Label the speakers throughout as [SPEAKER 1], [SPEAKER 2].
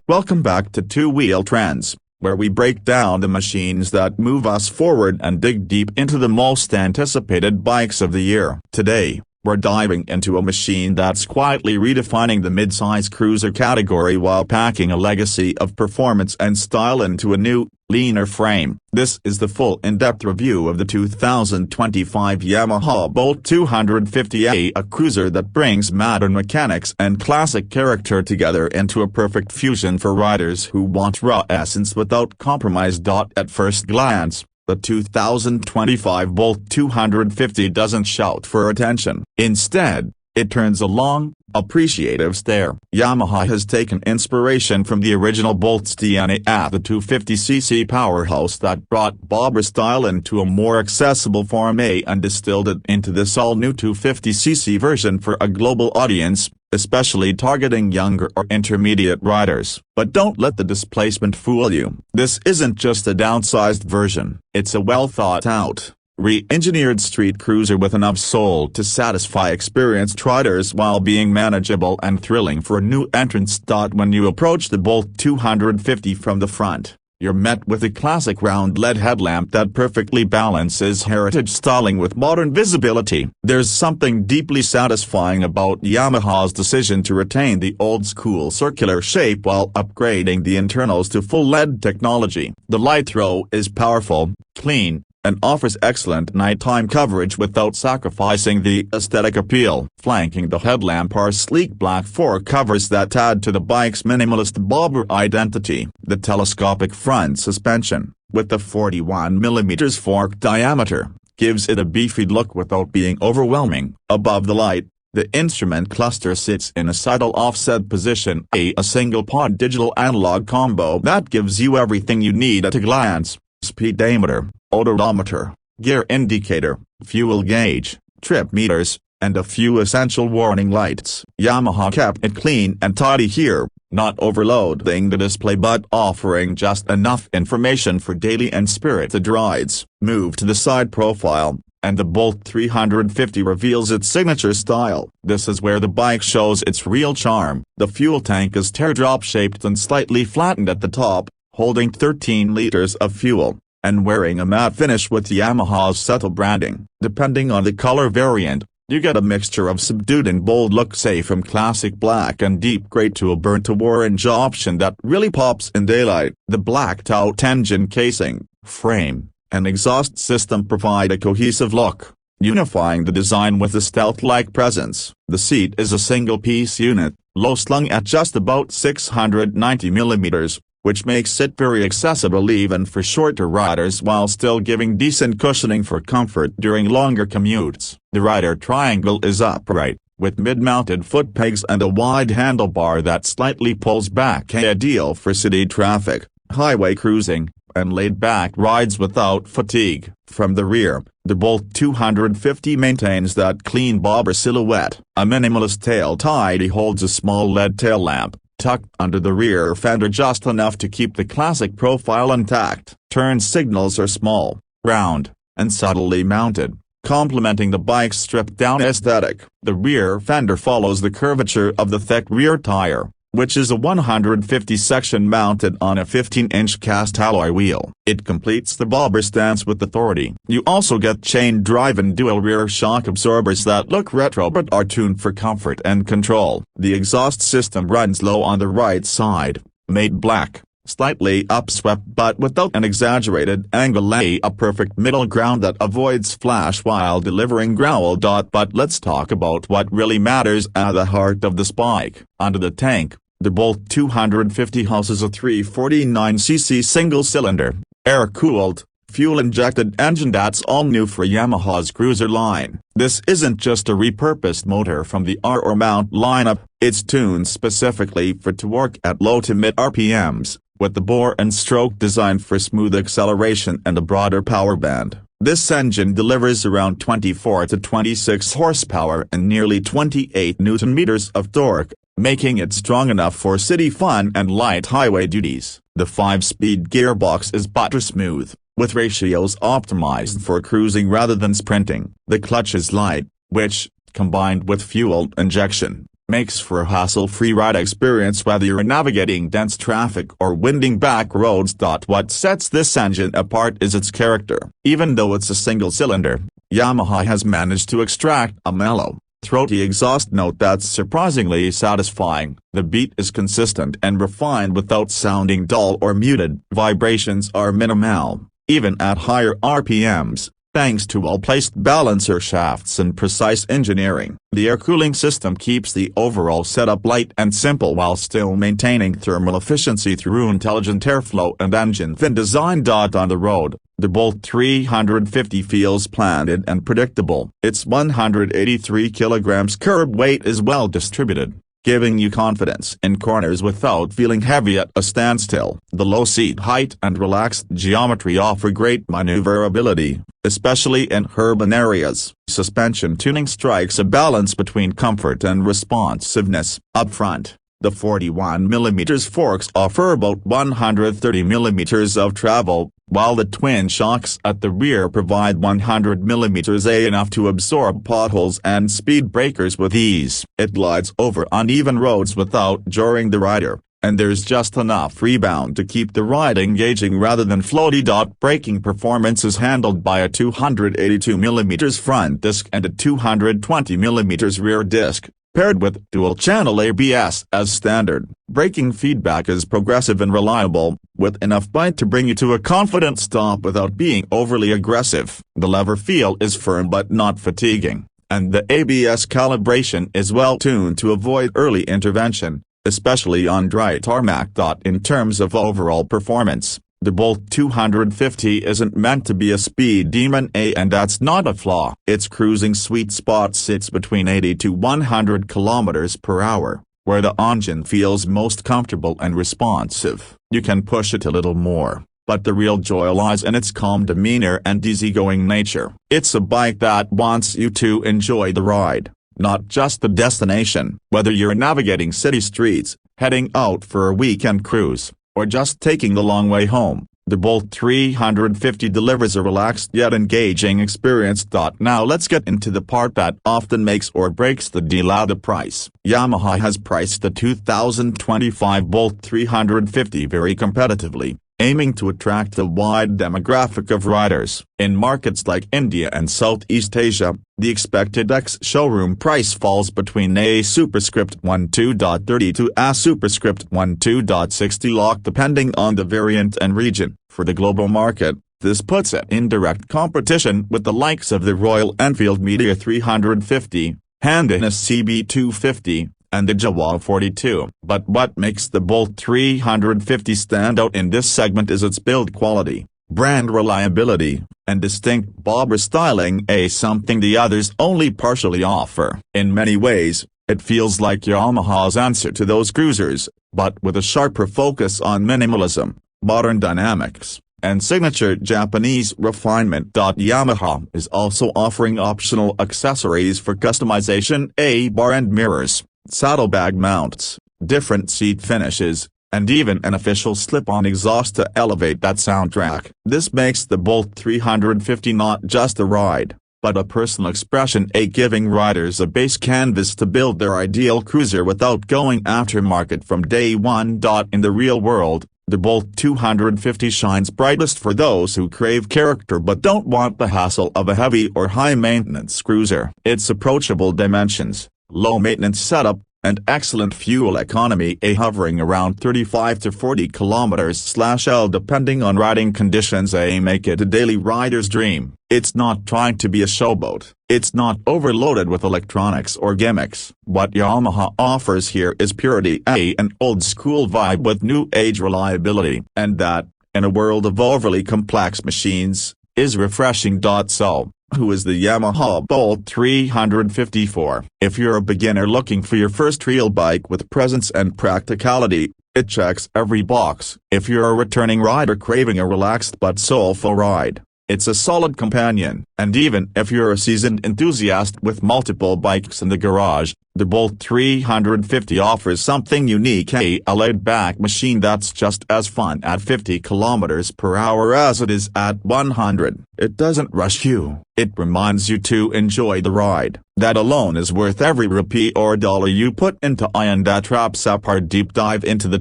[SPEAKER 1] Welcome back to Two Wheel Trends, where we break down the machines that move us forward and dig deep into the most anticipated bikes of the year. Today, we're diving into a machine that's quietly redefining the mid-size cruiser category while packing a legacy of performance and style into a new, leaner frame. This is the full in-depth review of the 2025 Yamaha Bolt 250A, a cruiser that brings modern mechanics and classic character together into a perfect fusion for riders who want raw essence without compromise. At first glance, the 2025 Bolt 250 doesn't shout for attention. Instead, it turns a long, appreciative stare. Yamaha has taken inspiration from the original Bolt's DNA at the 250cc powerhouse that brought bobber style into a more accessible form and distilled it into this all-new 250cc version for a global audience, especially targeting younger or intermediate riders. But don't let the displacement fool you. This isn't just a downsized version, it's a well-thought-out, re-engineered street cruiser with enough soul to satisfy experienced riders while being manageable and thrilling for new entrants. When you approach the Bolt 250 from the front, you're met with a classic round LED headlamp that perfectly balances heritage styling with modern visibility. There's something deeply satisfying about Yamaha's decision to retain the old-school circular shape while upgrading the internals to full LED technology. The light throw is powerful, clean, and offers excellent nighttime coverage without sacrificing the aesthetic appeal. Flanking the headlamp are sleek black fork covers that add to the bike's minimalist bobber identity. The telescopic front suspension, with the 41mm fork diameter, gives it a beefy look without being overwhelming. Above the light, the instrument cluster sits in a subtle offset position, a single-pod digital analog combo that gives you everything you need at a glance: speedometer, odometer, gear indicator, fuel gauge, trip meters, and a few essential warning lights. Yamaha kept it clean and tidy here, not overloading the display but offering just enough information for daily and spirited rides. Move to the side profile, and the Bolt 350 reveals its signature style. This is where the bike shows its real charm. The fuel tank is teardrop-shaped and slightly flattened at the top, holding 13 liters of fuel, and wearing a matte finish with Yamaha's subtle branding. Depending on the color variant, you get a mixture of subdued and bold look, say from classic black and deep gray to a burnt-orange option that really pops in daylight. The blacked-out engine casing, frame, and exhaust system provide a cohesive look, unifying the design with a stealth-like presence. The seat is a single-piece unit, low-slung at just about 690mm, which makes it very accessible even for shorter riders while still giving decent cushioning for comfort during longer commutes. The rider triangle is upright, with mid-mounted foot pegs and a wide handlebar that slightly pulls back, ideal for city traffic, highway cruising, and laid-back rides without fatigue. From the rear, the Bolt 250 maintains that clean bobber silhouette. A minimalist tail tidy holds a small LED tail lamp, tucked under the rear fender just enough to keep the classic profile intact. Turn signals are small, round, and subtly mounted, complementing the bike's stripped-down aesthetic. The rear fender follows the curvature of the thick rear tire, which is a 150 section mounted on a 15-inch cast alloy wheel. It completes the bobber stance with authority. You also get chain-driven dual rear shock absorbers that look retro but are tuned for comfort and control. The exhaust system runs low on the right side, made black, slightly upswept but without an exaggerated angle, a perfect middle ground that avoids flash while delivering growl. But let's talk about what really matters at the heart of this bike. Under the tank, the Bolt 250 houses a 349cc single-cylinder, air-cooled, fuel-injected engine that's all new for Yamaha's cruiser line. This isn't just a repurposed motor from the R or Mount lineup, it's tuned specifically for to work at low to mid RPMs, with the bore and stroke designed for smooth acceleration and a broader power band. This engine delivers around 24 to 26 horsepower and nearly 28 Nm of torque, making it strong enough for city fun and light highway duties. The 5-speed gearbox is butter-smooth, with ratios optimized for cruising rather than sprinting. The clutch is light, which, combined with fuel injection, makes for a hassle-free ride experience whether you're navigating dense traffic or winding back roads. What sets this engine apart is its character. Even though it's a single-cylinder, Yamaha has managed to extract a mellow, throaty exhaust note that's surprisingly satisfying. The beat is consistent and refined without sounding dull or muted. Vibrations are minimal, even at higher RPMs, thanks to well-placed balancer shafts and precise engineering. The air cooling system keeps the overall setup light and simple while still maintaining thermal efficiency through intelligent airflow and engine fin design. On the road, the Bolt 350 feels planted and predictable. Its 183 kg curb weight is well distributed, giving you confidence in corners without feeling heavy at a standstill. The low seat height and relaxed geometry offer great maneuverability, especially in urban areas. Suspension tuning strikes a balance between comfort and responsiveness. Up front, the 41mm forks offer about 130mm of travel, while the twin shocks at the rear provide 100mm, enough to absorb potholes and speed breakers with ease. It glides over uneven roads without jarring the rider, and there's just enough rebound to keep the ride engaging rather than floaty. Braking performance is handled by a 282mm front disc and a 220mm rear disc, paired with dual-channel ABS as standard. Braking feedback is progressive and reliable, with enough bite to bring you to a confident stop without being overly aggressive. The lever feel is firm but not fatiguing, and the ABS calibration is well tuned to avoid early intervention, especially on dry tarmac. In terms of overall performance, the Bolt 250 isn't meant to be a speed demon, and that's not a flaw. Its cruising sweet spot sits between 80 to 100 km/h, where the engine feels most comfortable and responsive. You can push it a little more, but the real joy lies in its calm demeanor and easygoing nature. It's a bike that wants you to enjoy the ride, not just the destination. Whether you're navigating city streets, heading out for a weekend cruise, or just taking the long way home, the Bolt 350 delivers a relaxed yet engaging experience. Now let's get into the part that often makes or breaks the deal: the price. Yamaha has priced the 2025 Bolt 350 very competitively, aiming to attract a wide demographic of riders. In markets like India and Southeast Asia, the expected ex-showroom price falls between a superscript 12.30 to a superscript 12.60 lakh, depending on the variant and region. For the global market, this puts it in direct competition with the likes of the Royal Enfield Meteo 350, Honda H'ness CB250, and the Jawa 42. But what makes the Bolt 350 stand out in this segment is its build quality, brand reliability, and distinct bobber styling, something the others only partially offer. In many ways, it feels like Yamaha's answer to those cruisers, but with a sharper focus on minimalism, modern dynamics, and signature Japanese refinement. Yamaha is also offering optional accessories for customization: a bar and mirrors, saddlebag mounts, different seat finishes, and even an official slip-on exhaust to elevate that soundtrack. This makes the Bolt 350 not just a ride, but a personal expression, giving riders a base canvas to build their ideal cruiser without going aftermarket from day one. In the real world, the Bolt 250 shines brightest for those who crave character but don't want the hassle of a heavy or high-maintenance cruiser. Its approachable dimensions, low-maintenance setup, and excellent fuel economy, hovering around 35 to 40 km/h depending on riding conditions, make it a daily rider's dream. It's not trying to be a showboat. It's not overloaded with electronics or gimmicks. What Yamaha offers here is purity, an old-school vibe with new-age reliability, and that, in a world of overly complex machines, is refreshing. So, who is the Yamaha Bolt 350 for? If you're a beginner looking for your first real bike with presence and practicality, it checks every box. If you're a returning rider craving a relaxed but soulful ride, it's a solid companion. And even if you're a seasoned enthusiast with multiple bikes in the garage, The Bolt 350 offers something unique: a laid-back machine that's just as fun at 50 km/h as it is at 100. It doesn't rush you, it reminds you to enjoy the ride. That alone is worth every rupee or dollar you put into it. And that wraps up our deep dive into the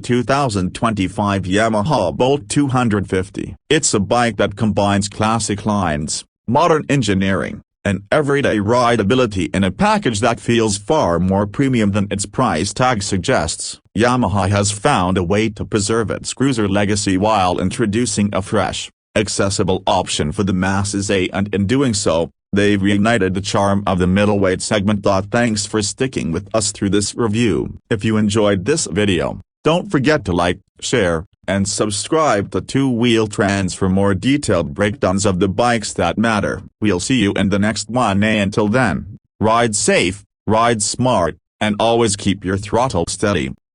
[SPEAKER 1] 2025 Yamaha Bolt 250. It's a bike that combines classic lines, modern engineering, and everyday rideability in a package that feels far more premium than its price tag suggests. Yamaha has found a way to preserve its cruiser legacy while introducing a fresh, accessible option for the masses, and in doing so, they've reignited the charm of the middleweight segment. Thanks for sticking with us through this review. If you enjoyed this video, don't forget to like, share, and subscribe to Two Wheel Trends for more detailed breakdowns of the bikes that matter. We'll see you in the next one. Until then, ride safe, ride smart, and always keep your throttle steady.